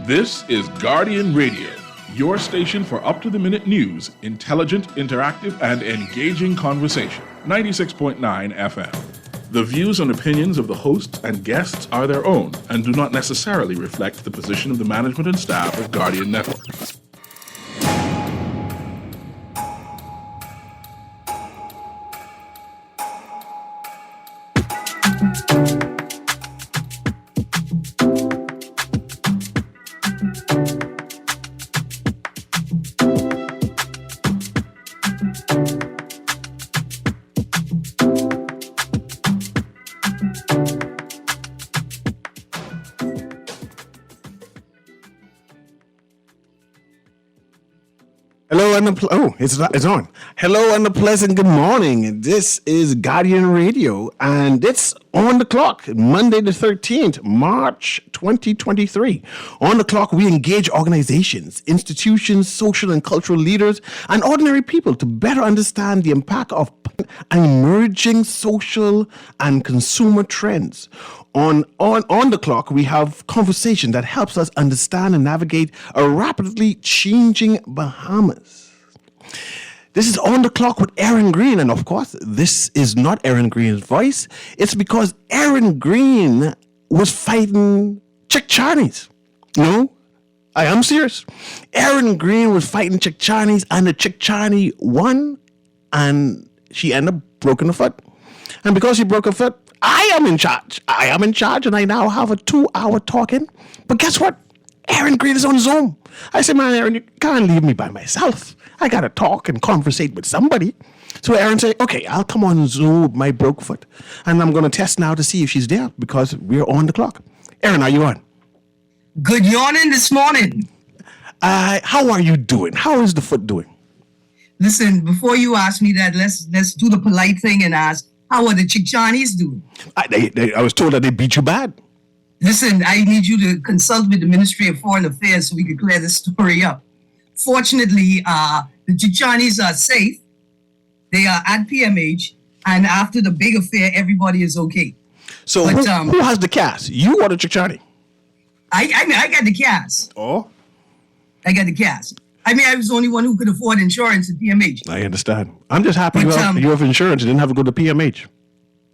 This is Guardian Radio, your station for up-to-the-minute news, intelligent, interactive, and engaging conversation. 96.9 FM. The views and opinions of the hosts and guests are their own and do not necessarily reflect the position of the management and staff of Guardian Network. It's on. Hello and a pleasant good morning. This is Guardian Radio, and it's on the clock, Monday the 13th, March 2023. On the clock, we engage organizations, institutions, social and cultural leaders, and ordinary people to better understand the impact of emerging social and consumer trends. On the clock, we have conversation that helps us understand and navigate a rapidly changing Bahamas. This is On the Clock with Erin Greene, and of course, this is not Erin Greene's voice. It's because Erin Greene was fighting Chick Charnies. No, I am serious. Erin Greene was fighting Chick Charnies, and the Chick Charnie won, and she ended up broken her foot. And because she broke her foot, I am in charge. And I now have a 2-hour talking. But guess what? Erin Greene is on Zoom. I said, man, Erin, you can't leave me by myself. I got to talk and conversate with somebody. So Erin said, okay, I'll come on Zoom with my broke foot. And I'm going to test now to see if she's there because we're on the clock. Erin, are you on? Good yawning this morning. How are you doing? How is the foot doing? Listen, before you ask me that, let's do the polite thing and ask, how are the Chick Charnies doing? I was told that they beat you bad. Listen, I need you to consult with the Ministry of Foreign Affairs so we can clear this story up. Fortunately, the Chick Charnies are safe. They are at PMH, and after the big affair, everybody is okay. So who has the cast? You or the Chick Charnie? I got the cast. Oh? I got the cast. I was the only one who could afford insurance at PMH. I understand. I'm just happy you have insurance and didn't have to go to PMH.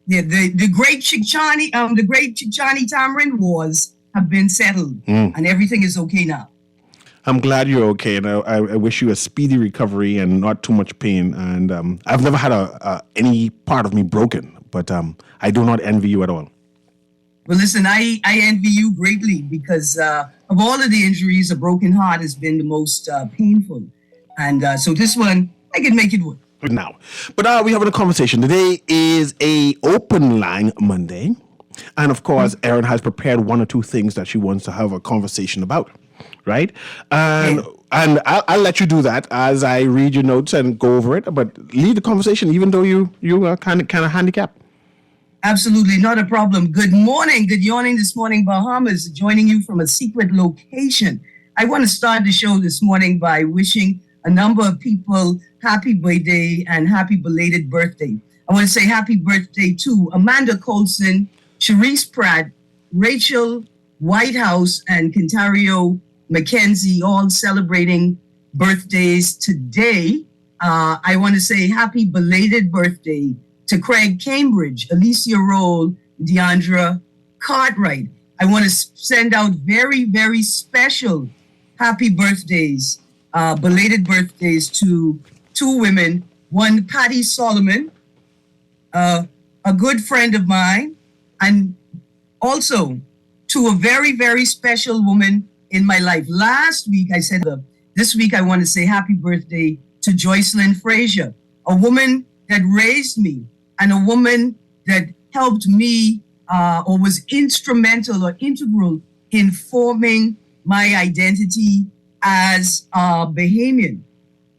Yeah, the great Chick Charnie Tamarind wars have been settled, and everything is okay now. I'm glad you're okay, and I wish you a speedy recovery and not too much pain. And I've never had any part of me broken, but I do not envy you at all. Well, listen, I envy you greatly because of all of the injuries, a broken heart has been the most painful. And so this one, I can make it work. Now, but we're having a conversation. Today is a open line Monday. And of course, Erin has prepared one or two things that she wants to have a conversation about. Right? And I'll let you do that as I read your notes and go over it. But lead the conversation, even though you are kind of handicapped. Absolutely, not a problem. Good morning, good yawning this morning, Bahamas, joining you from a secret location. I want to start the show this morning by wishing a number of people happy birthday and happy belated birthday. I want to say happy birthday to Amanda Colson, Cherise Pratt, Rachel Whitehouse, and Kentario McKenzie, all celebrating birthdays today. I want to say happy belated birthday to Craig Cambridge, Alicia Roll, Deandra Cartwright. I want to send out very, very special happy birthdays, belated birthdays to two women. One, Patty Solomon, a good friend of mine, and also to a very, very special woman in my life. Last week, I said, this week I want to say happy birthday to Joycelyn Frazier, a woman that raised me and a woman that helped me or was instrumental or integral in forming my identity as a Bahamian.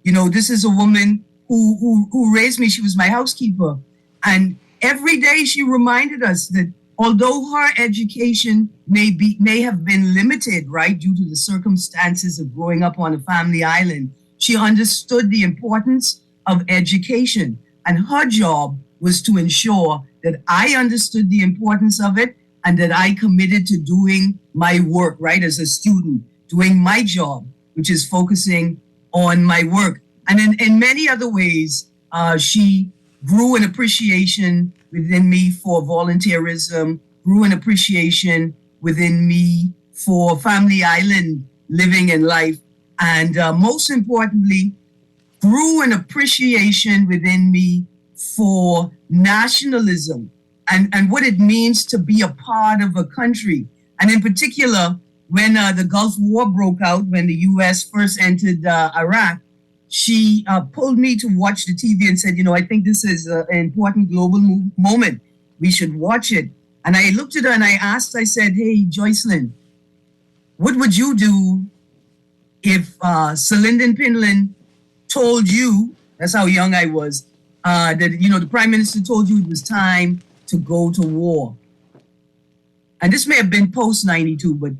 You know, this is a woman who raised me. She was my housekeeper. And every day she reminded us that although her education may have been limited, right, due to the circumstances of growing up on a family island, she understood the importance of education. And her job was to ensure that I understood the importance of it and that I committed to doing my work, right, as a student. doing my job, which is focusing on my work. And in many other ways, she grew an appreciation within me for volunteerism, grew an appreciation within me for family island living and life, and most importantly, grew an appreciation within me for nationalism and what it means to be a part of a country. And in particular, when the Gulf War broke out, when the U.S. first entered Iraq, she pulled me to watch the TV and said, I think this is an important global moment. We should watch it. And I looked at her and I said, hey, Joycelyn, what would you do if Lyndon Pinland told you, that's how young I was, that, the prime minister told you it was time to go to war? And this may have been post 92, but,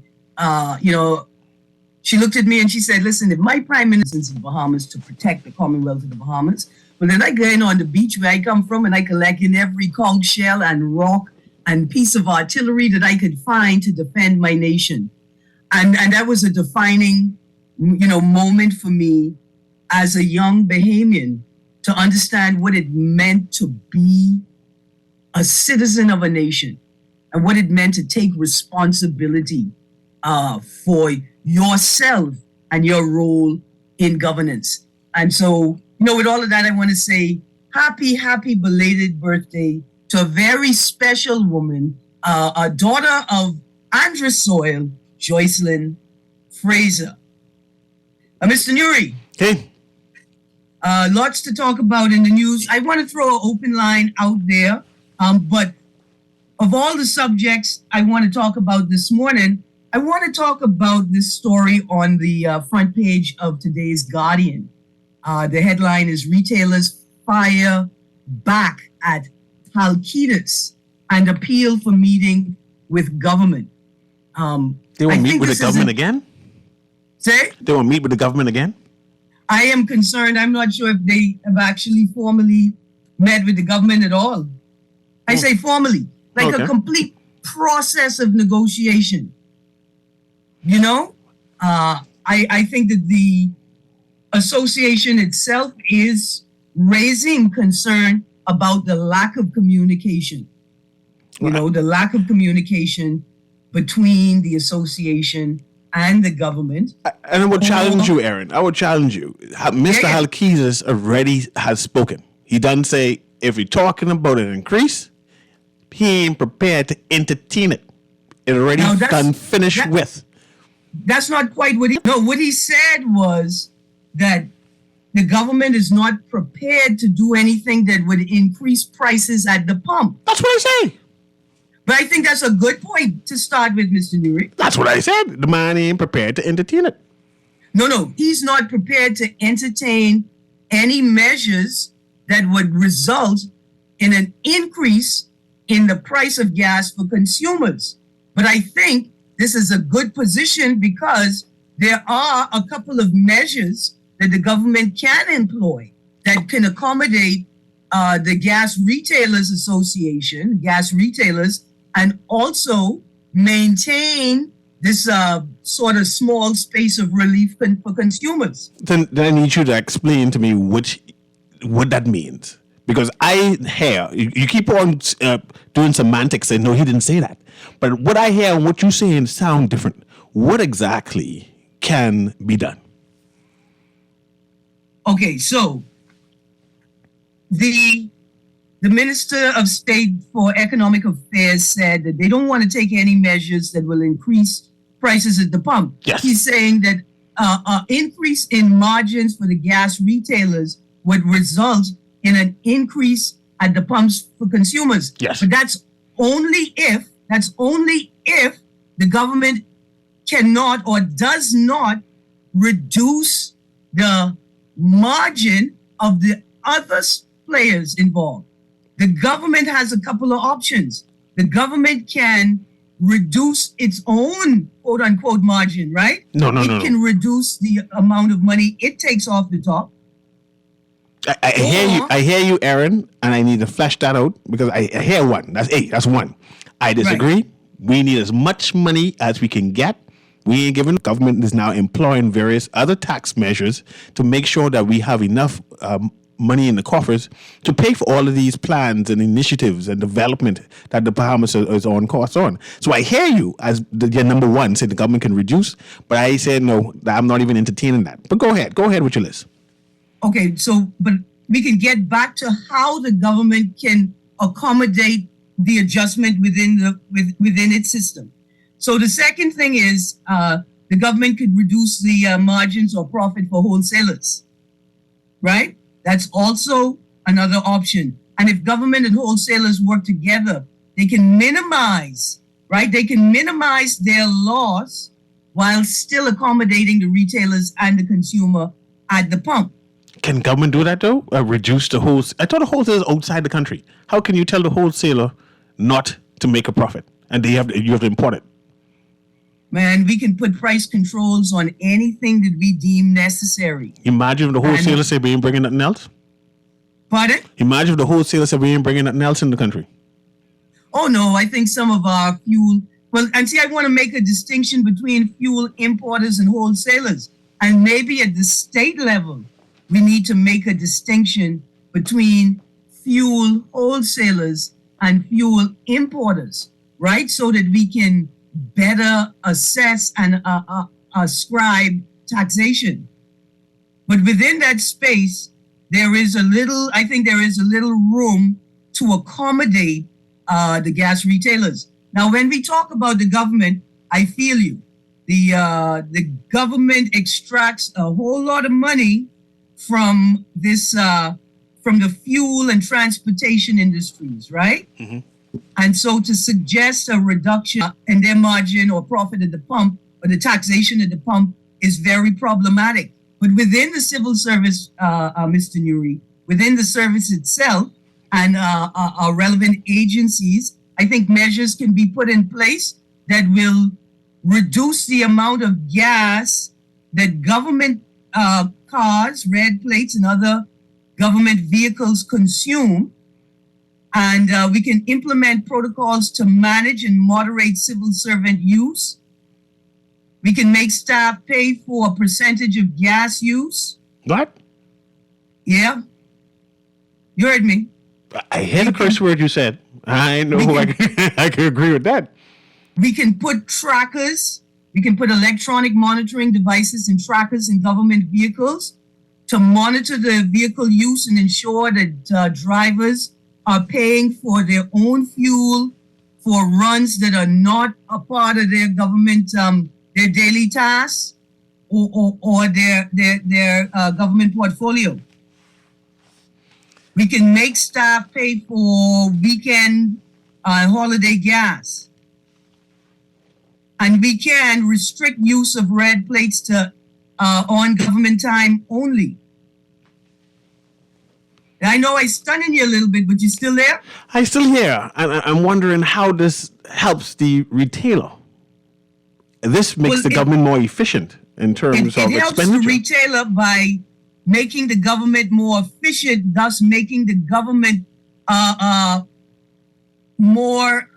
she looked at me and she said, listen, if my prime minister is in the Bahamas to protect the Commonwealth of the Bahamas, well, then I go in on the beach where I come from and I collect in every conch shell and rock and piece of artillery that I could find to defend my nation. And that was a defining, moment for me as a young Bahamian to understand what it meant to be a citizen of a nation and what it meant to take responsibility for yourself and your role in governance. And so, with all of that, I want to say happy belated birthday to a very special woman, a daughter of Andres Soil, Joycelyn Fraser. Mr. Nuri. Hey. Lots to talk about in the news. I want to throw an open line out there, but of all the subjects I want to talk about this morning, I want to talk about this story on the front page of today's Guardian. The headline is Retailers Fire Back at Halkitas and Appeal for Meeting with Government. They will meet with the government again? Say? They will meet with the government again? I am concerned. I'm not sure if they have actually formally met with the government at all. I say formally, like a complete process of negotiation. I think that the association itself is raising concern about the lack of communication. The lack of communication between the association and the government. And I would challenge you, Erin. I would challenge you. Mr. Halkitas already has spoken. He doesn't say if you're talking about an increase, he ain't prepared to entertain it. It already done finished with. That's not quite what he... No, what he said was that the government is not prepared to do anything that would increase prices at the pump. That's what I say. But I think that's a good point to start with, Mr. Nuri. That's what I said. The man ain't prepared to entertain it. No, he's not prepared to entertain any measures that would result in an increase in the price of gas for consumers. But I think this is a good position because there are a couple of measures that the government can employ that can accommodate the Gas Retailers Association, gas retailers, and also maintain this sort of small space of relief for consumers. Then I need you to explain to me what that means. Because I hear, you keep on doing semantics and no, he didn't say that. But what I hear and what you're saying sound different. What exactly can be done? Okay, so the Minister of State for Economic Affairs said that they don't want to take any measures that will increase prices at the pump. Yes. He's saying that an increase in margins for the gas retailers would result in an increase at the pumps for consumers. Yes. But that's only if the government cannot or does not reduce the margin of the other players involved. The government has a couple of options. The government can reduce its own quote unquote margin, right? No. It can reduce the amount of money it takes off the top. I hear you, Erin, and I need to flesh that out because I hear one. That's one. I disagree. Right. We need as much money as we can get We ain't giving. Government is now employing various other tax measures to make sure that we have enough money in the coffers to pay for all of these plans and initiatives and development that the Bahamas is on course on. So I hear you as your number one, say the government can reduce, but I said no, I'm not even entertaining that. But go ahead with your list. Okay, so but we can get back to how the government can accommodate the adjustment within its system. So the second thing is the government could reduce the margins or profit for wholesalers, right? That's also another option. And if government and wholesalers work together, they can minimize, right? They can minimize their loss while still accommodating the retailers and the consumer at the pump. Can government do that though? Reduce the wholesale? I thought the wholesaler is outside the country. How can you tell the wholesaler not to make a profit and you have to import it? Man, we can put price controls on anything that we deem necessary. Imagine if the wholesaler said we ain't bringing nothing else. Pardon? Imagine if the wholesaler said we ain't bringing nothing else in the country. Oh, no, I think some of our fuel... Well, and see, I want to make a distinction between fuel importers and wholesalers. And maybe at the state level, we need to make a distinction between fuel wholesalers and fuel importers, right? So that we can better assess and ascribe taxation. But within that space, there is a little room to accommodate the gas retailers. Now, when we talk about the government, I feel you. The government extracts a whole lot of money from from the fuel and transportation industries, right? Mm-hmm. And so to suggest a reduction in their margin or profit at the pump or the taxation at the pump is very problematic. But within the civil service, Mr. Nuri, within the service itself and our relevant agencies, I think measures can be put in place that will reduce the amount of gas that government cars, red plates, and other government vehicles consume. And we can implement protocols to manage and moderate civil servant use. We can make staff pay for a percentage of gas use. What? Yeah. You heard me. I heard the first word you said. I know I can agree with that. We can put trackers. We can put electronic monitoring devices and trackers in government vehicles to monitor the vehicle use and ensure that drivers are paying for their own fuel for runs that are not a part of their government, their daily tasks or their government portfolio. We can make staff pay for weekend holiday gas. And we can restrict use of red plates to on government time only. I know I stunning you a little bit, but you still there? I'm still here. I'm wondering how this helps the retailer. This makes the government more efficient in terms of expenditure. It helps the retailer by making the government more efficient, thus making the government more,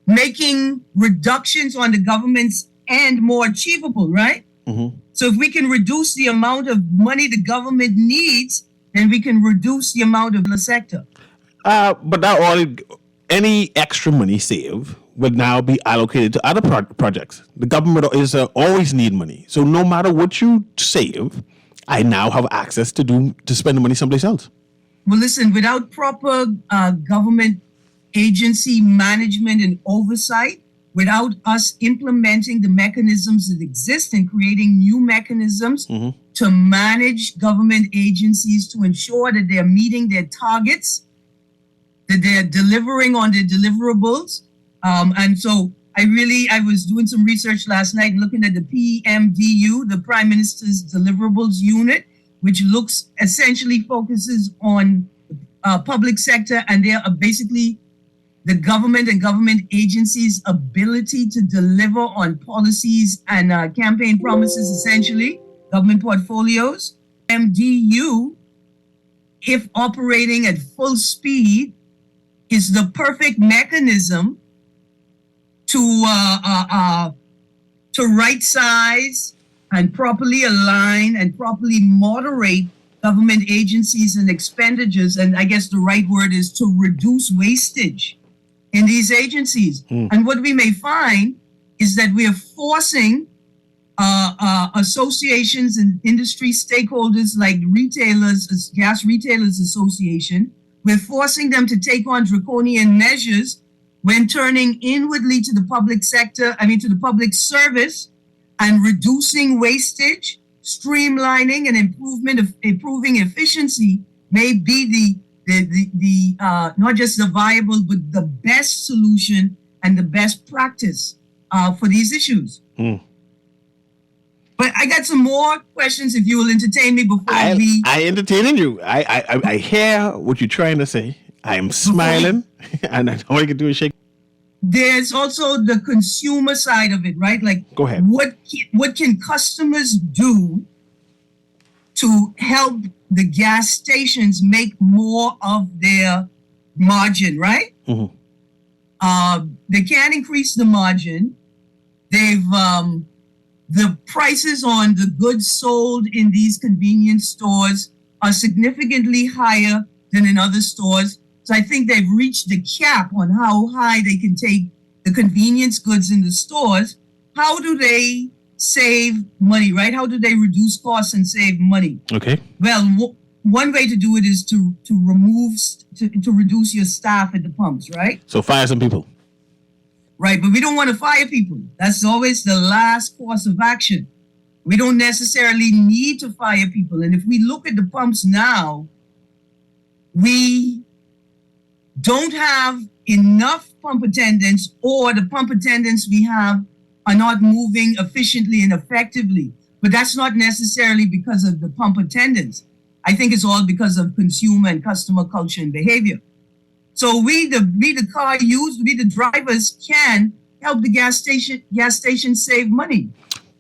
making reductions on the government's end more achievable, right? Mm-hmm. So if we can reduce the amount of money the government needs, then we can reduce the amount of the sector. But now any extra money saved would now be allocated to other projects. The government is always need money. So no matter what you save, I now have access to spend the money someplace else. Well, listen, without proper government agency management and oversight, without us implementing the mechanisms that exist and creating new mechanisms to manage government agencies to ensure that they're meeting their targets, that they're delivering on their deliverables. And so I was doing some research last night looking at the PMDU, the Prime Minister's Deliverables Unit, which essentially focuses on public sector, and they are basically the government and government agencies' ability to deliver on policies and campaign promises, essentially, government portfolios. MDU, if operating at full speed, is the perfect mechanism to to right size and properly align and properly moderate government agencies and expenditures. And I guess the right word is to reduce wastage in these agencies. And what we may find is that we are forcing associations and industry stakeholders like retailers, Gas Retailers Association, we're forcing them to take on draconian measures when turning inwardly to the public sector, to the public service, and reducing wastage, streamlining and improving efficiency may be the not just the viable, but the best solution and the best practice for these issues. But I got some more questions if you will entertain me before I entertaining you. I hear what you're trying to say. I am smiling, and all I can do is shake. There's also the consumer side of it, right? Like, go ahead. What can customers do to help the gas stations make more of their margin, right? They can't increase the margin. They've the prices on the goods sold in these convenience stores are significantly higher than in other stores. So I think they've reached the cap on how high they can take the convenience goods in the stores. How do they save money, right? How do they reduce costs and save money? Okay. Well, one way to do it is to reduce your staff at the pumps, right? So fire some people. Right, but we don't want to fire people. That's always the last course of action. We don't necessarily need to fire people. And if we look at the pumps now, we don't have enough pump attendants, or the pump attendants we have are not moving efficiently and effectively. But that's not necessarily because of the pump attendants. I think it's all because of consumer and customer culture and behavior. So we the drivers can help the gas station save money.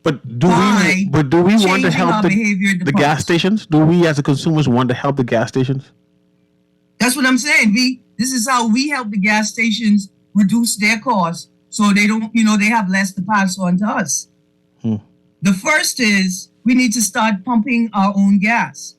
But do we want to help the gas stations? Do we as the consumers want to help the gas stations? That's what I'm saying. This is how we help the gas stations reduce their costs so they don't, they have less to pass on to us. The first is we need to start pumping our own gas.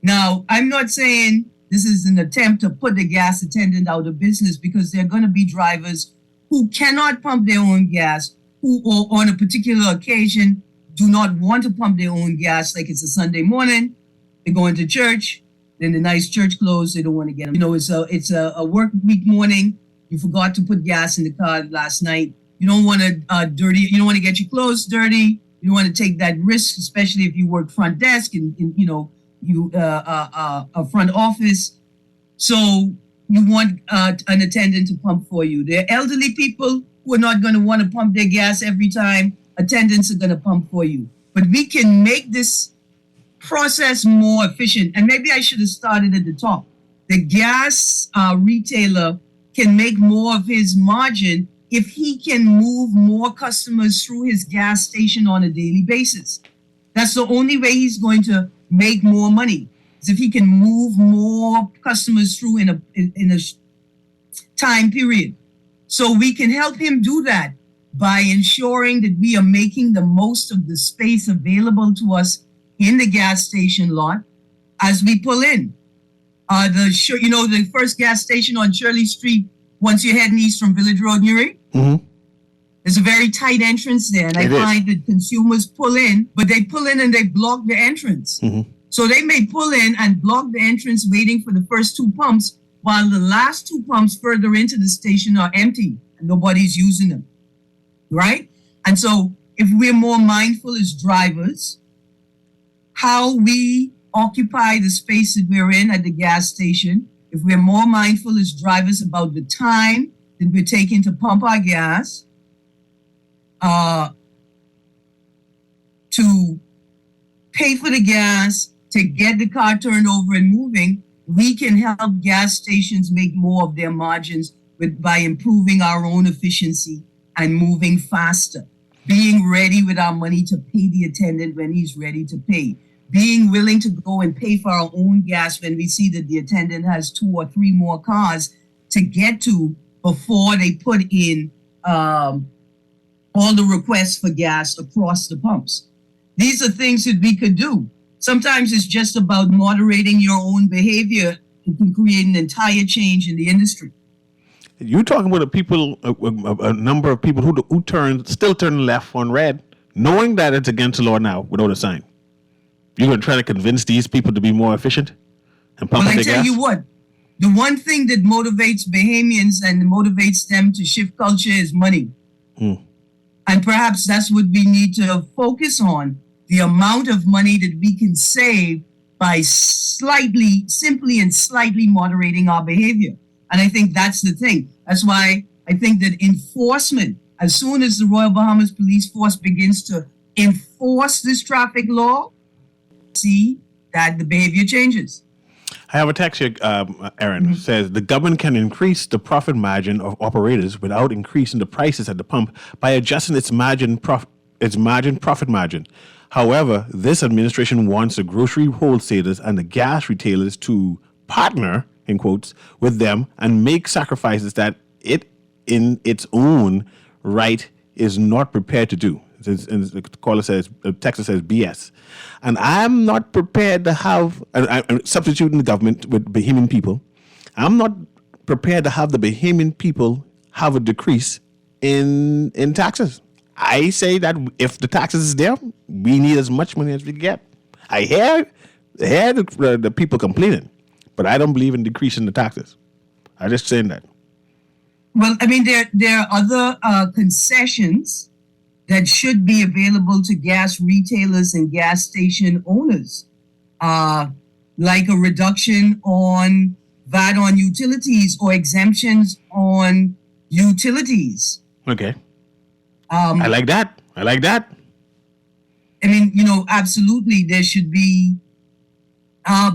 Now, I'm not saying this is an attempt to put the gas attendant out of business, because there are going to be drivers who cannot pump their own gas, who on a particular occasion do not want to pump their own gas, like it's a Sunday morning, they're going to church, then the nice church clothes, they don't want to get them. It's a work week morning, you forgot to put gas in the car last night, you don't want to you don't want to get your clothes dirty, you don't want to take that risk, especially if you work front desk and a front office. So you want an attendant to pump for you. There are elderly people who are not going to want to pump their gas every time. Attendants are going to pump for you. But we can make this process more efficient. And maybe I should have started at the top. The gas retailer can make more of his margin if he can move more customers through his gas station on a daily basis. That's the only way he's going to make more money, is if he can move more customers through in a time period. So we can help him do that by ensuring that we are making the most of the space available to us in the gas station lot as we pull in. The first gas station on Shirley Street, once you're heading east from Village Road, Newry, there's a very tight entrance there, and I find that consumers pull in, but they pull in and they block the entrance. So they may pull in and block the entrance waiting for the first two pumps, while the last two pumps further into the station are empty and nobody's using them, right? And so if we're more mindful as drivers, how we occupy the space that we're in at the gas station, if we're more mindful as drivers about the time that we're taking to pump our gas, to pay for the gas, to get the car turned over and moving, we can help gas stations make more of their margins by improving our own efficiency and moving faster, being ready with our money to pay the attendant when he's ready to pay, being willing to go and pay for our own gas when we see that the attendant has 2 or 3 more cars to get to before they put in all the requests for gas across the pumps. These are things that we could do. Sometimes it's just about moderating your own behavior. It can create an entire change in the industry. You're talking with a number of people who still turn left on red, knowing that it's against the law now without a sign. You're going to try to convince these people to be more efficient and pump up their gas? Well, I tell you what, the one thing that motivates Bahamians and motivates them to shift culture is money. And perhaps that's what we need to focus on, the amount of money that we can save by simply and slightly moderating our behavior. And I think that's the thing. That's why I think that enforcement, as soon as the Royal Bahamas Police Force begins to enforce this traffic law, see that the behavior changes. I have a text here, Erin, says the government can increase the profit margin of operators without increasing the prices at the pump by adjusting its profit margin. However, this administration wants the grocery wholesalers and the gas retailers to partner, in quotes, with them and make sacrifices that it, in its own right, is not prepared to do. And the caller says, Texas says BS. And I'm not prepared to have, I'm substituting the government with Bahamian people. I'm not prepared to have the Bahamian people have a decrease in taxes. I say that if the taxes is there, we need as much money as we can get. I hear the people complaining, but I don't believe in decreasing the taxes. I'm just saying that. Well, I mean, there are other concessions that should be available to gas retailers and gas station owners, like a reduction on VAT on utilities or exemptions on utilities. Okay. I like that. I mean, absolutely, there should be, a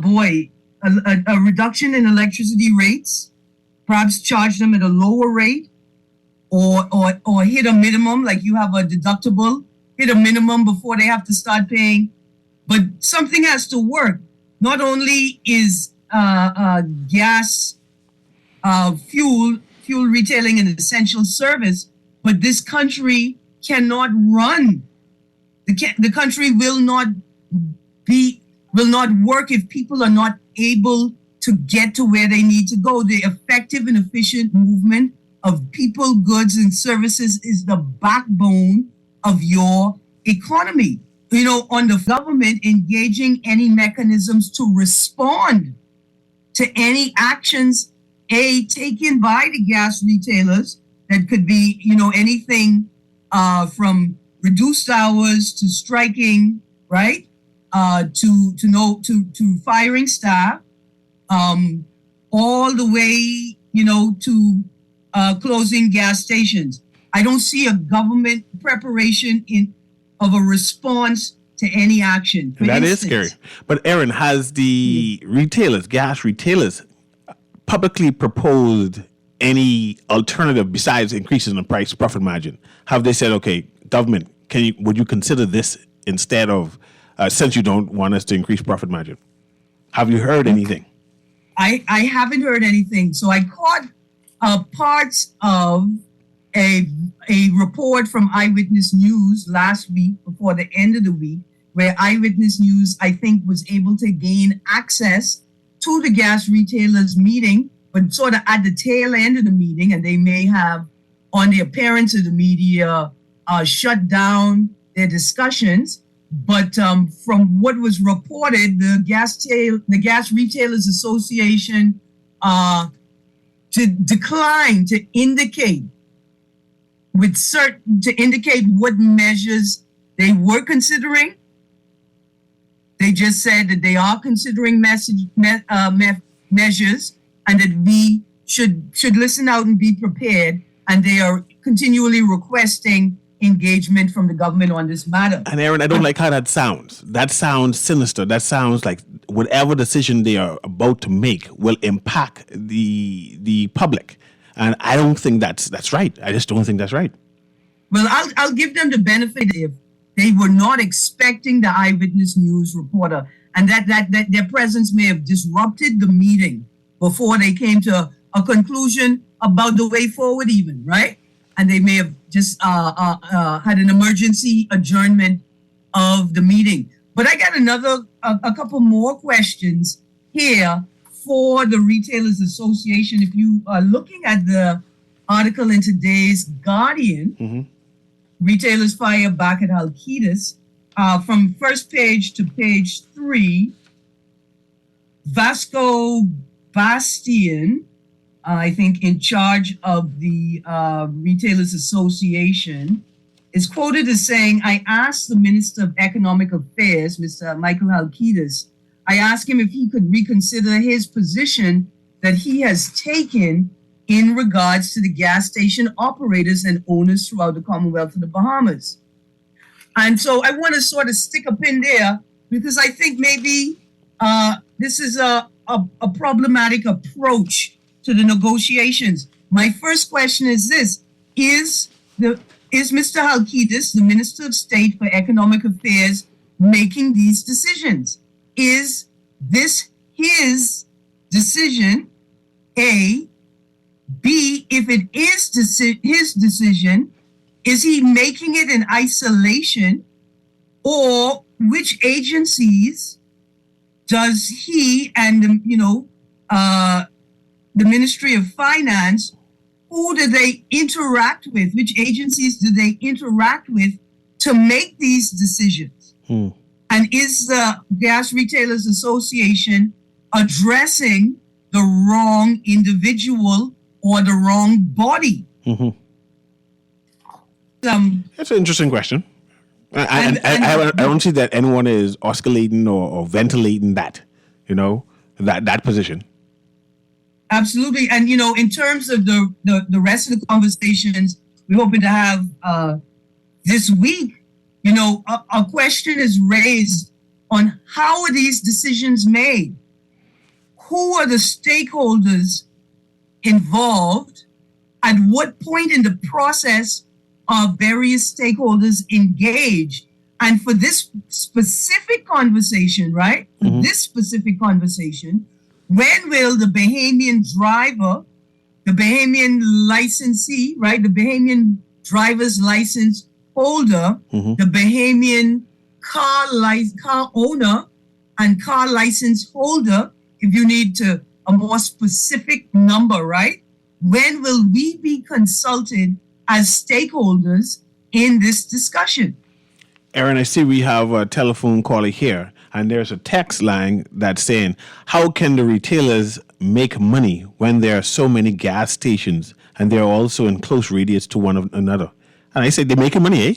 reduction in electricity rates, perhaps charge them at a lower rate, or hit a minimum, like you have a deductible, hit a minimum before they have to start paying. But something has to work. Not only is gas, fuel retailing an essential service, but this country cannot run. The country will not work if people are not able to get to where they need to go. The effective and efficient movement of people, goods, and services is the backbone of your economy. On the government engaging any mechanisms to respond to any actions, taken by the gas retailers, that could be, anything from reduced hours to striking, right? To firing staff, all the way, to closing gas stations. I don't see a government preparation of a response to any action. That is scary. But Erin, has the gas retailers, publicly proposed any alternative besides increasing the price profit margin? Have they said, okay, government, would you consider this instead of, since you don't want us to increase profit margin? Have you heard anything? I haven't heard anything. So I caught parts of a report from Eyewitness News last week before the end of the week, where Eyewitness News, I think, was able to gain access to the gas retailers meeting, but sort of at the tail end of the meeting, and they may have, on the appearance of the media, shut down their discussions. But from what was reported, the Gas Retailers Association declined to indicate what measures they were considering. They just said that they are considering measures, and that we should listen out and be prepared. And they are continually requesting engagement from the government on this matter. And Erin, I don't like how that sounds. That sounds sinister. That sounds like whatever decision they are about to make will impact the public. And I don't think that's right. I just don't think that's right. Well, I'll give them the benefit if they were not expecting the Eyewitness News reporter, and that their presence may have disrupted the meeting before they came to a conclusion about the way forward even, right? and they may have just had an emergency adjournment of the meeting. But I got a couple more questions here for the Retailers Association. If you are looking at the article in today's Guardian, retailers fire back at Halkitis, from first page to page 3, Vasco Bastian, I think in charge of the Retailers Association, is quoted as saying, I asked the Minister of Economic Affairs, Mr. Michael Halkitis, I asked him if he could reconsider his position that he has taken in regards to the gas station operators and owners throughout the Commonwealth of the Bahamas. And so I want to sort of stick a pin there because I think maybe this is a problematic approach to the negotiations. My first question is this: Is Mr. Halkitis, the Minister of State for Economic Affairs, making these decisions? Is this his decision? A. B, if it is his decision, is he making it in isolation, or which agencies does he and the Ministry of Finance, who do they interact with? Which agencies do they interact with to make these decisions? And is the Gas Retailers Association addressing the wrong individual or the wrong body? That's an interesting question. I don't see that anyone is oscillating or ventilating that, that position. Absolutely. And, in terms of the rest of the conversations we're hoping to have this week, a question is raised on how are these decisions made? Who are the stakeholders involved? At what point in the process are various stakeholders engaged? And for this specific conversation, right? For this specific conversation, when will the Bahamian driver, the Bahamian licensee, right? The Bahamian driver's license holder, the Bahamian car owner and car license holder, if you need a more specific number, right? When will we be consulted as stakeholders in this discussion? Erin, I see we have a telephone caller here, and there's a text line that's saying, how can the retailers make money when there are so many gas stations and they're also in close radius to one another? And I say they're making money, eh?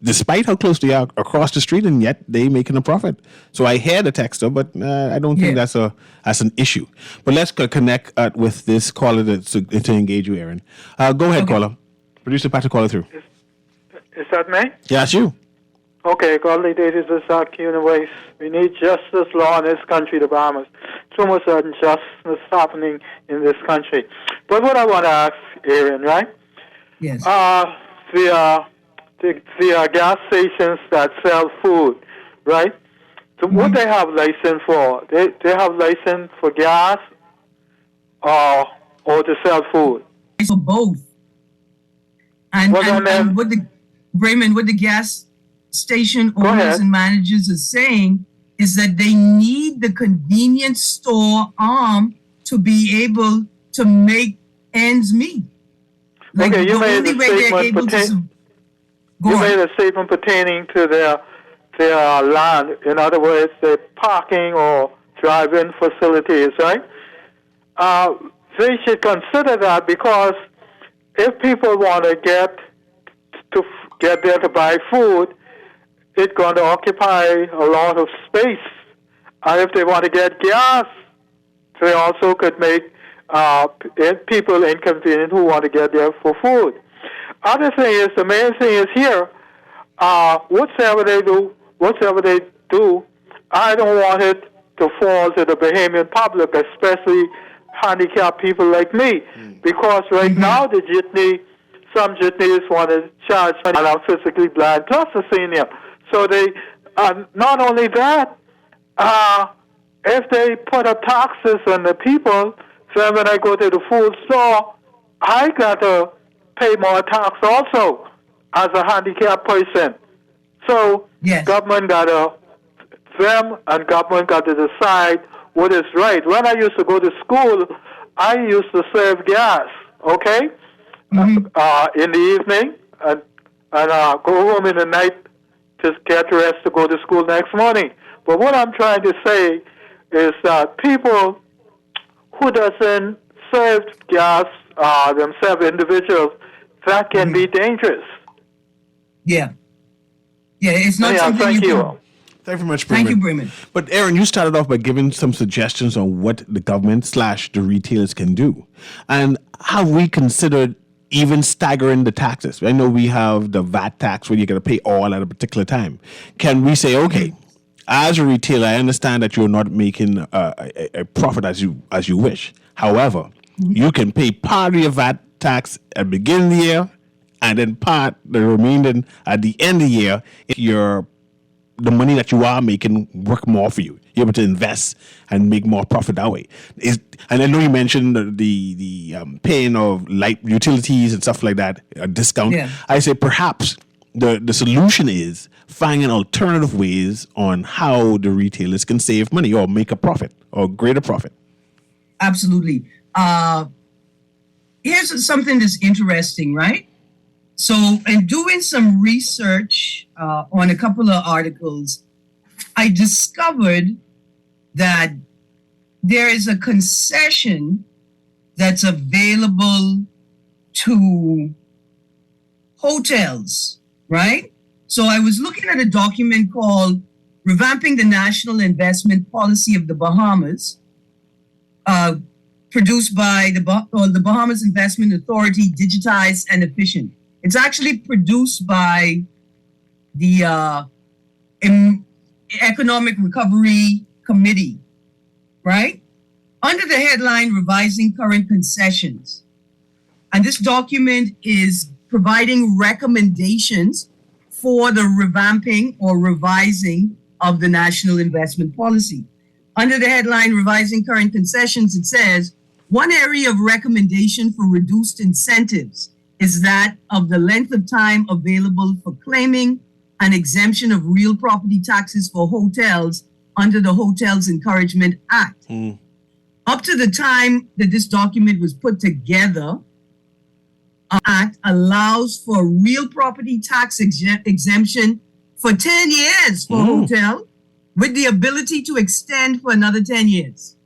Despite how close they are across the street, and yet they're making a profit. So I hear the texter, but I don't think that's an issue. But let's connect with this caller to engage you, Erin. Go ahead, caller. Producer Patrick, caller through. Is that me? Yeah, it's you. Okay, godly days is our human race. We need justice, law in this country, the Bahamas. Too much injustice happening in this country. But what I want to ask, Erin, right? Yes. The gas stations that sell food, right? So what they have license for? They have license for gas or to sell food? For both. And what the gas station owners and managers are saying is that they need the convenience store arm to be able to make ends meet. Like okay, the only way they're able to... You made a statement pertaining to their land. In other words, their parking or drive-in facilities, right? They should consider that, because if people want to get there to buy food, it's going to occupy a lot of space. And if they want to get gas, they also could make people inconvenient who want to get there for food. Other thing is, the main thing is here, whatever they do, I don't want it to fall to the Bahamian public, especially handicapped people like me, because right now some jitneys want to charge money, and I'm physically blind, plus a senior. So they, not only that, if they put up taxes on the people, so when I go to the food store, I got to pay more tax also as a handicapped person. So Yes. government got to decide what is right. When I used to go to school, I used to serve gas, okay, in the evening, and go home in the night, just get rest to go to school next morning. But what I'm trying to say is that people who doesn't serve gas themselves, individuals, that can be dangerous. Yeah. Yeah, it's not something thank you you. can... Thank you very much, Bremen. Thank you, Bremen. But Erin, you started off by giving some suggestions on what the government / the retailers can do. And have we considered even staggering the taxes? I know we have the VAT tax where you're going to pay all at a particular time. Can we say, okay, as a retailer, I understand that you're not making a profit as you wish. However, you can pay part of your VAT tax at the beginning of the year and then part the remaining at the end of the year if the money that you are making work more for you. You're able to invest and make more profit that way. And I know you mentioned the paying of light utilities and stuff like that, a discount. Yeah. I say perhaps the solution is finding alternative ways on how the retailers can save money or make a profit or greater profit. Absolutely. Here's something that's interesting, right? So, in doing some research on a couple of articles, I discovered that there is a concession that's available to hotels, right? So I was looking at a document called Revamping the National Investment Policy of the Bahamas, produced by the Bahamas Investment Authority, Digitized and Efficient. It's actually produced by the Economic Recovery Committee, right? Under the headline, Revising Current Concessions. And this document is providing recommendations for the revamping or revising of the National Investment Policy. Under the headline, Revising Current Concessions, it says, one area of recommendation for reduced incentives is that of the length of time available for claiming an exemption of real property taxes for hotels under the Hotels Encouragement Act. Up to the time that this document was put together, the Act allows for real property tax exemption for 10 years for a hotel with the ability to extend for another 10 years.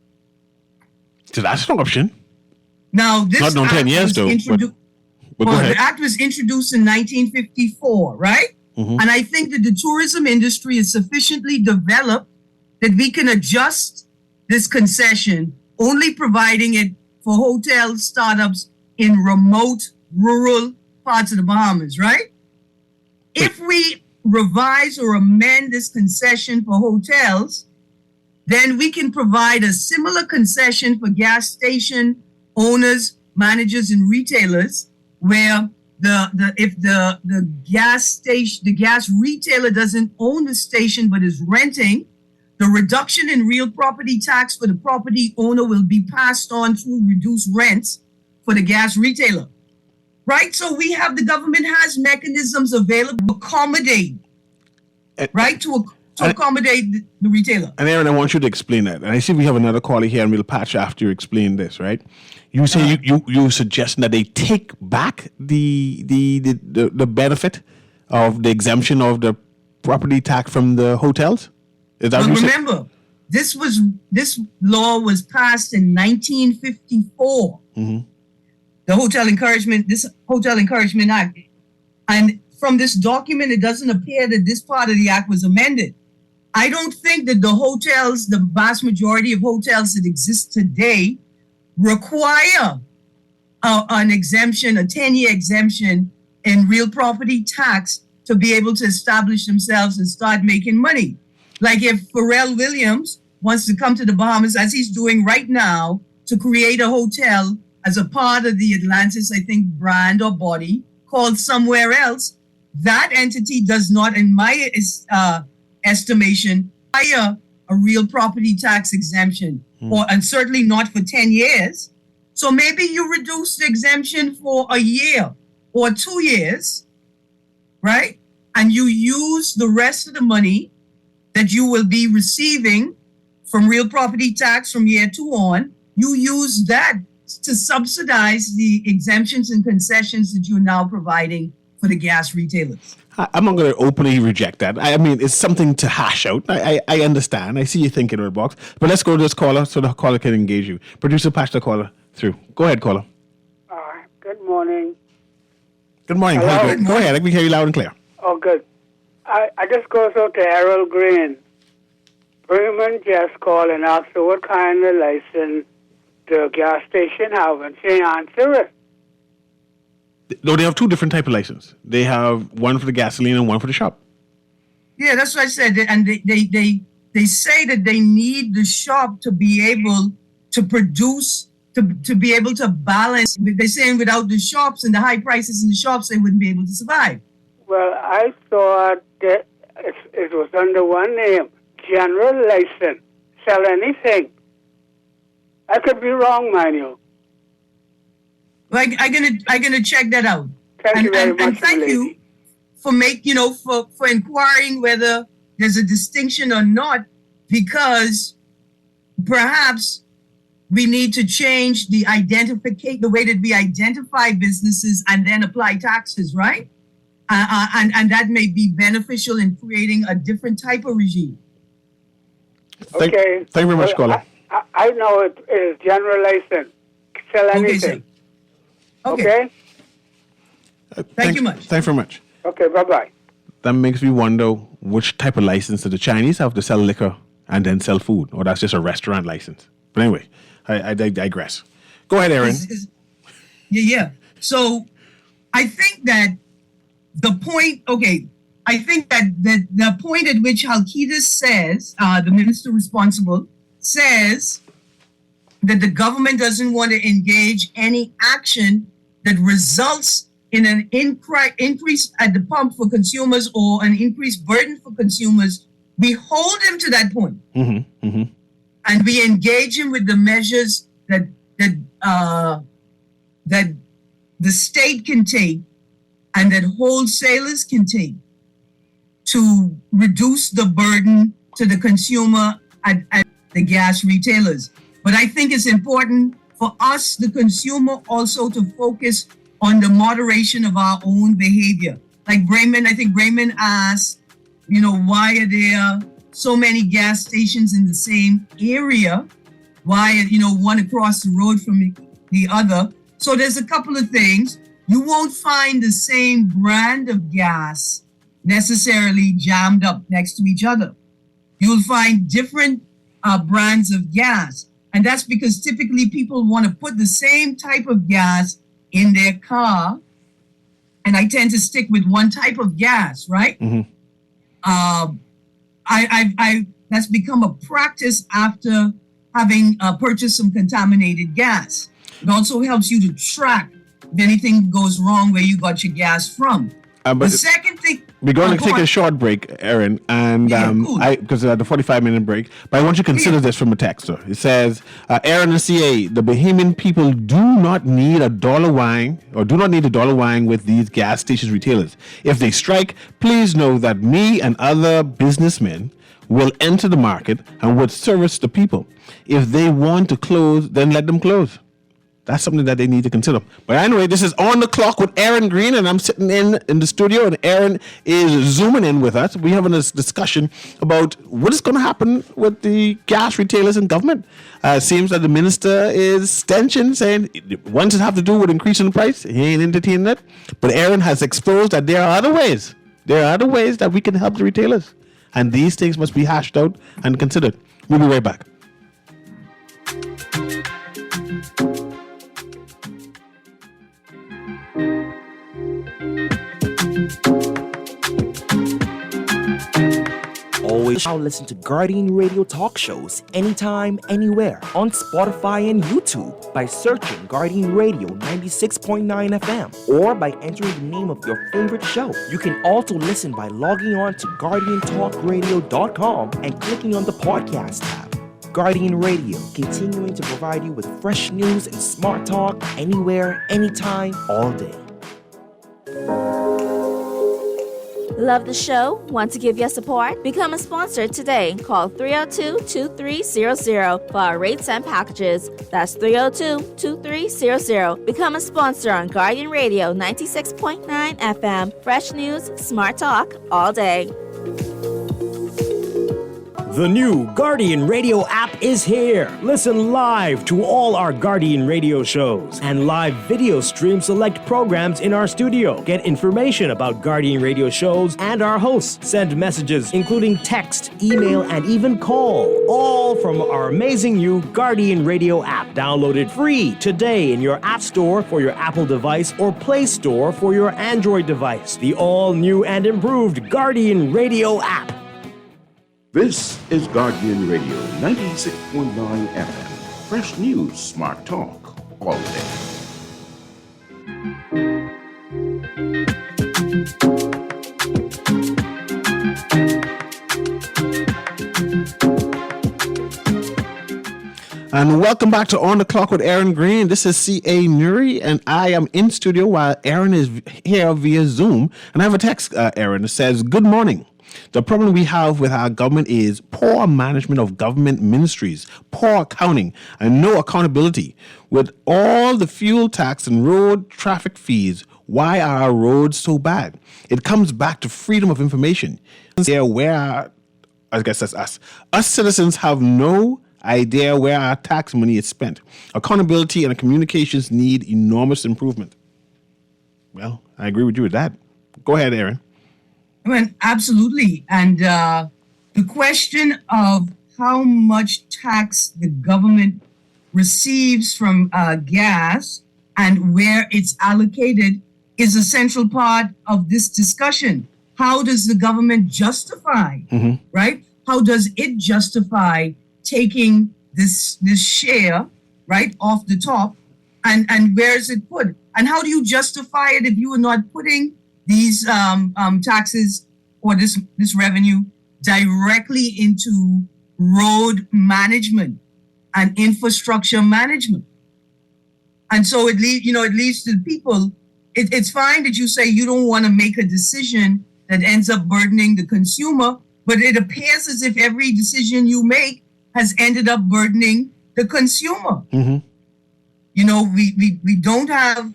So that's an option. Now, this not 10 years though. But go ahead. The act was introduced in 1954, right? And I think that the tourism industry is sufficiently developed that we can adjust this concession, only providing it for hotel startups in remote, rural parts of the Bahamas, right? If we revise or amend this concession for hotels, then we can provide a similar concession for gas station owners, managers, and retailers, where if the gas retailer doesn't own the station but is renting, the reduction in real property tax for the property owner will be passed on through reduced rents for the gas retailer, right? So the government has mechanisms available to accommodate, right? To accommodate the retailer. And Erin, I want you to explain that. And I see we have another caller here, and we'll patch after you explain this, right? You say you suggesting that they take back the benefit of the exemption of the property tax from the hotels? Is that what remember, this law was passed in 1954. The Hotel Encouragement Act. And from this document, it doesn't appear that this part of the act was amended. I don't think that the vast majority of hotels that exist today require an exemption, a 10-year exemption in real property tax to be able to establish themselves and start making money. Like if Pharrell Williams wants to come to the Bahamas, as he's doing right now, to create a hotel as a part of the Atlantis, I think, brand or body called Somewhere Else, that entity does not, in my estimation, require a real property tax exemption, and certainly not for 10 years. So maybe you reduce the exemption for a year or 2 years, right? And you use the rest of the money that you will be receiving from real property tax from year 2 on, you use that to subsidize the exemptions and concessions that you're now providing for the gas retailers. I'm not going to openly reject that. I mean, it's something to hash out. I understand. I see you thinking out of the box. But let's go to this caller so the caller can engage you. Producer, patch the caller through. Go ahead, caller. Good morning. Good morning. Hello? How you doing? Go ahead. I can hear you loud and clear. Oh, good. I just goes out to Errol Greene. Bremen just called and asked her what kind of license the gas station have, and she answered it. No, they have two different type of license. They have one for the gasoline and one for the shop. Yeah, that's what I said. And they say that they need the shop to be able to produce, to be able to balance. They're saying without the shops and the high prices in the shops, they wouldn't be able to survive. Well, I thought that it was under one name, general license, sell anything. I could be wrong, mind you. Well, I'm gonna check that out. Thank you very much, and thank lady. you for inquiring whether there's a distinction or not, because perhaps we need to change the way that we identify businesses and then apply taxes, right? And that may be beneficial in creating a different type of regime. Okay. Thank you very much, caller. I know it is general license. Sell anything. Okay. Thank you much. Thanks very much. Okay, bye-bye. That makes me wonder which type of license do the Chinese have to sell liquor and then sell food, or that's just a restaurant license. But anyway, I digress. Go ahead, Erin. Yeah. So I think that the point at which Halkitis says, the minister responsible, says that the government doesn't want to engage any action that results in an increase at the pump for consumers or an increased burden for consumers. We hold him to that point. Mm-hmm, mm-hmm. And we engage him with the measures that the state can take and that wholesalers can take to reduce the burden to the consumer at the gas retailers. But I think it's important for us, the consumer, also to focus on the moderation of our own behavior. Like I think Bremen asked, why are there so many gas stations in the same area? Why, one across the road from the other? So there's a couple of things. You won't find the same brand of gas necessarily jammed up next to each other. You'll find different brands of gas. And that's because typically people want to put the same type of gas in their car. And I tend to stick with one type of gas, right? Mm-hmm. That's become a practice after having purchased some contaminated gas. It also helps you to track if anything goes wrong where you got your gas from. The second thing... We're going to take a short break, Erin, and cool. because the 45-minute break. But I want you to consider this from a texter. It says, Erin and CA, the Bahamian people do not need a dollar wine with these gas stations retailers. If they strike, please know that me and other businessmen will enter the market and would service the people. If they want to close, then let them close. That's something that they need to consider. But anyway, this is On the Clock with Erin Greene, and I'm sitting in the studio, and Erin is zooming in with us. We're having this discussion about what is going to happen with the gas retailers and government. It seems that the minister is stenching, saying once it have to do with increasing the price, he ain't entertaining it. But Erin has exposed that there are other ways. There are other ways that we can help the retailers. And these things must be hashed out and considered. We'll be right back. Always now listen to Guardian Radio talk shows anytime, anywhere on Spotify and YouTube by searching Guardian Radio 96.9 FM or by entering the name of your favorite show. You can also listen by logging on to GuardianTalkRadio.com and clicking on the podcast tab. Guardian Radio, continuing to provide you with fresh news and smart talk anywhere, anytime, all day. Love the show? Want to give your support? Become a sponsor today. Call 302-2300 for our rates and packages. That's 302-2300. Become a sponsor on Guardian Radio 96.9 FM. Fresh news, smart talk, all day. The new Guardian Radio app is here. Listen live to all our Guardian Radio shows and live video stream select programs in our studio. Get information about Guardian Radio shows and our hosts. Send messages, including text, email, and even call. All from our amazing new Guardian Radio app. Download it free today in your App Store for your Apple device or Play Store for your Android device. The all-new and improved Guardian Radio app. This is Guardian Radio 96.9 FM. Fresh news, smart talk, all day. And welcome back to On the Clock with Erin Greene. This is C.A. Nuri, and I am in studio while Erin is here via Zoom. And I have a text, Erin, that says, "Good morning. The problem we have with our government is poor management of government ministries, poor accounting, and no accountability. With all the fuel tax and road traffic fees, why are our roads so bad? It comes back to freedom of information. I guess that's us. Us citizens have no idea where our tax money is spent. Accountability and communications need enormous improvement." Well, I agree with you with that. Go ahead, Erin. Well, absolutely. And the question of how much tax the government receives from gas and where it's allocated is a central part of this discussion. How does the government justify, right? How does it justify taking this share, right, off the top, and where is it put? And how do you justify it if you are not putting these taxes or this revenue directly into road management and infrastructure management? And so it leads to the people. It's fine that you say you don't want to make a decision that ends up burdening the consumer, but it appears as if every decision you make has ended up burdening the consumer. You know, we don't have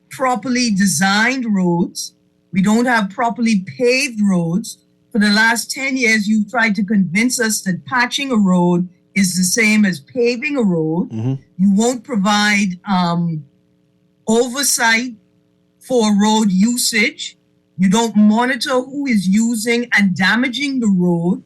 properly designed roads. We don't have properly paved roads. For the last 10 years, you've tried to convince us that patching a road is the same as paving a road. You won't provide oversight for road usage. You don't monitor who is using and damaging the road,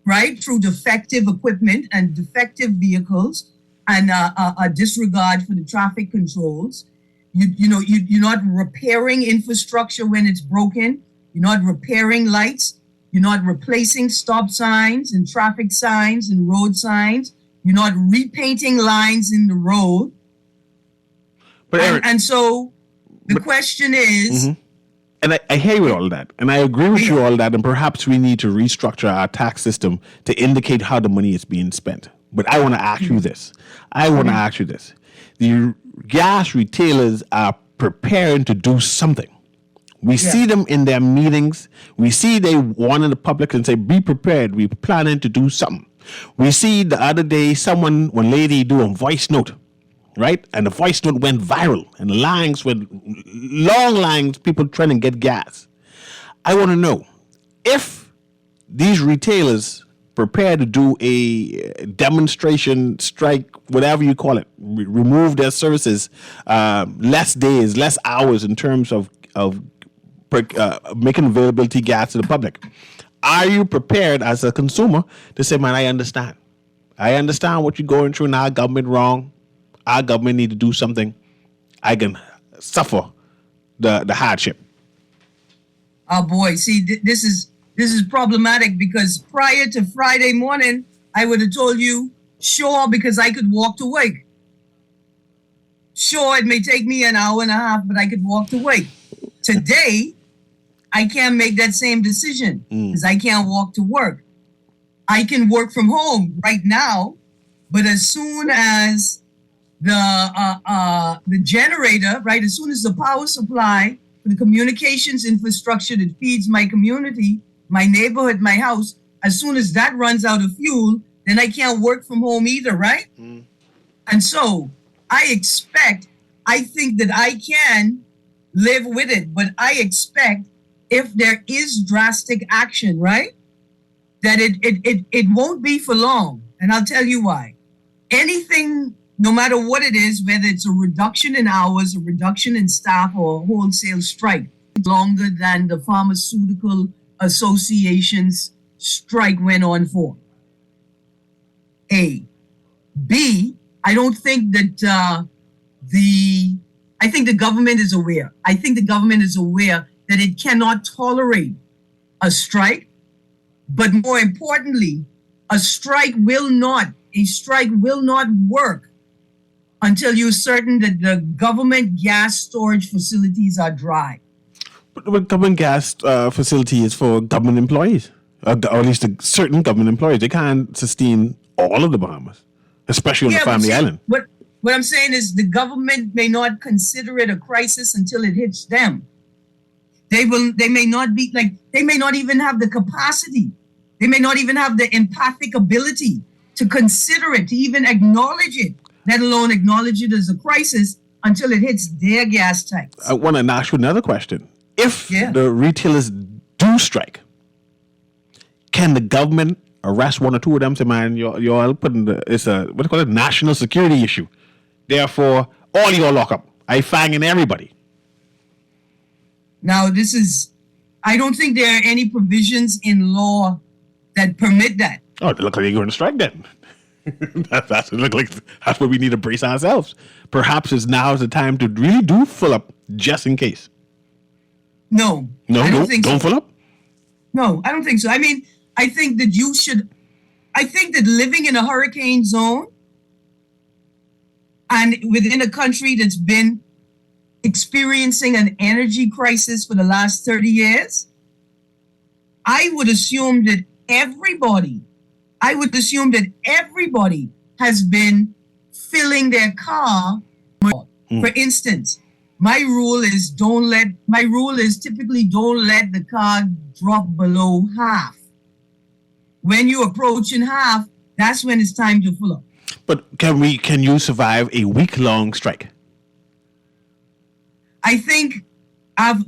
right, through defective equipment and defective vehicles and a disregard for the traffic controls. You're not repairing infrastructure when it's broken. You're not repairing lights. You're not replacing stop signs and traffic signs and road signs. You're not repainting lines in the road. But Erin, and so the question is... And I hear you all that, and I agree with you all that, and perhaps we need to restructure our tax system to indicate how the money is being spent. But I want to ask you this. The gas retailers are preparing to do something. We see them in their meetings. We see they warn the public and say, be prepared. We're planning to do something. We see the other day one lady do a voice note, right? And the voice note went viral and long lines, people trying to get gas. I want to know if these retailers prepare to do a demonstration, strike, whatever you call it, remove their services, less days, less hours in terms of making availability gas to the public. Are you prepared as a consumer to say, man, I understand what you're going through now, government wrong. Our government need to do something. I can suffer the hardship. Oh boy, see, this is problematic because prior to Friday morning, I would have told you, sure, because I could walk to work. Sure, it may take me an hour and a half, but I could walk to work. Today, I can't make that same decision because I can't walk to work. I can work from home right now, but as soon as the generator, right, as soon as the power supply for for the communications infrastructure that feeds my community, my neighborhood, my house. As soon as that runs out of fuel, then I can't work from home either, right? And so I think that I can live with it, but I expect if there is drastic action, right, that it won't be for long. And I'll tell you why. Anything, no matter what it is, whether it's a reduction in hours, a reduction in staff, or a wholesale strike, longer than the Pharmaceutical Association's strike went on for. A. B, I don't think that I think the government is aware. I think the government is aware that it cannot tolerate a strike, but more importantly, a strike will not work until you're certain that the government gas storage facilities are dry. But government gas facility is for government employees, or at least certain government employees. They can't sustain all of the Bahamas, especially on the Family Island. What I'm saying is the government may not consider it a crisis until it hits them. They may not even have the capacity. They may not even have the empathic ability to consider it, to even acknowledge it, let alone acknowledge it as a crisis until it hits their gas tanks. I want to ask you another question. If the retailers do strike, can the government arrest one or two of them? Say, man, you're putting it's a what do you call it, national security issue. Therefore, all y'all lock up. I fanging everybody. Now, I don't think there are any provisions in law that permit that. Oh, it looks like they're going to strike then. That's where we need to brace ourselves. Perhaps now is the time to really do full up just in case. No, I don't think don't so. Full up? No, I don't think so. I mean, I think that living in a hurricane zone and within a country that's been experiencing an energy crisis for the last 30 years, I would assume that everybody has been filling their car. For instance, my rule is typically don't let the car drop below half. When you approach in half, that's when it's time to fill up. But can you survive a week-long strike? I think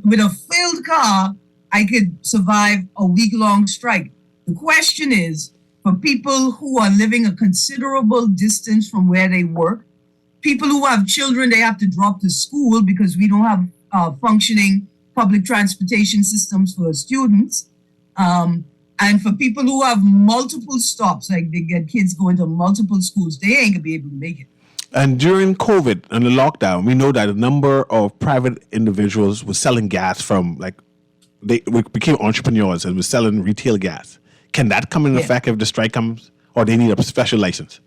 with a filled car, I could survive a week-long strike. The question is, for people who are living a considerable distance from where they work, people who have children they have to drop to school because we don't have functioning public transportation systems for students, and for people who have multiple stops, like they get kids going to multiple schools, they ain't gonna be able to make it. And during COVID and the lockdown, we know that a number of private individuals were selling gas they became entrepreneurs and were selling retail gas. Can that come in effect if the strike comes, or they need a special license?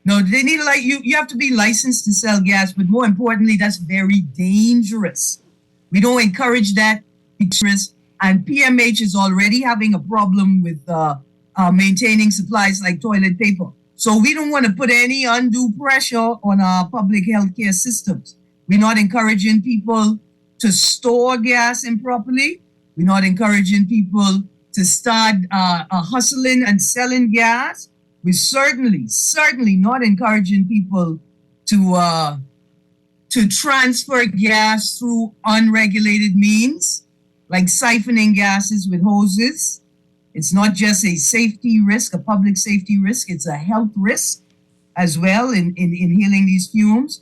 No, they need you have to be licensed to sell gas, but more importantly, that's very dangerous. We don't encourage that. And PMH is already having a problem with maintaining supplies like toilet paper. So we don't want to put any undue pressure on our public healthcare systems. We're not encouraging people to store gas improperly. We're not encouraging people to start hustling and selling gas. We're certainly not encouraging people to transfer gas through unregulated means, like siphoning gases with hoses. It's not just a safety risk, a public safety risk, it's a health risk as well in inhaling these fumes.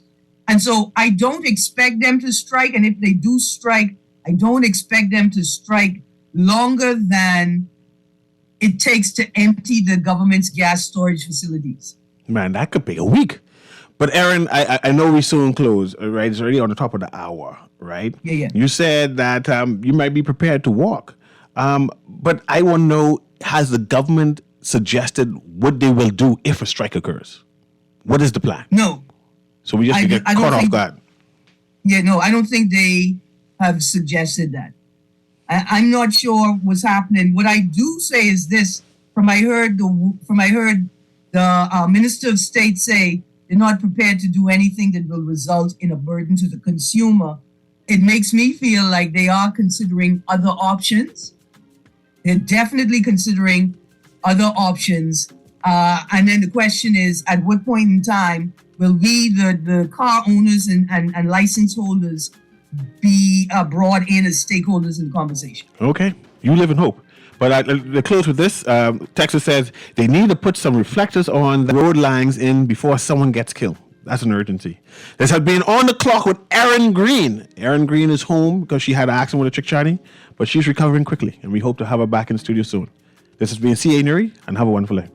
And so I don't expect them to strike. And if they do strike, I don't expect them to strike longer than it takes to empty the government's gas storage facilities. Man, that could be a week. But Erin, I know we soon close, right? It's already on the top of the hour, right? Yeah. You said that you might be prepared to walk. But I want to know, has the government suggested what they will do if a strike occurs? What is the plan? No. So we just get caught off guard. Yeah, no, I don't think they have suggested that. I'm not sure what's happening. What I do say is this: I heard the Minister of State say they're not prepared to do anything that will result in a burden to the consumer it makes me feel like they are considering other options. They're definitely considering other options. And then the question is, at what point in time will we, the car owners and license holders, be brought in as stakeholders in the conversation? Okay, you live in hope. But to close with this, Texas says they need to put some reflectors on the road lines in before someone gets killed. That's an urgency. This has been On the Clock with Erin Greene. Erin Greene is home because she had an accident with a chick Chinese, but she's recovering quickly, and we hope to have her back in the studio soon. This has been C.A. Nuri, and have a wonderful day.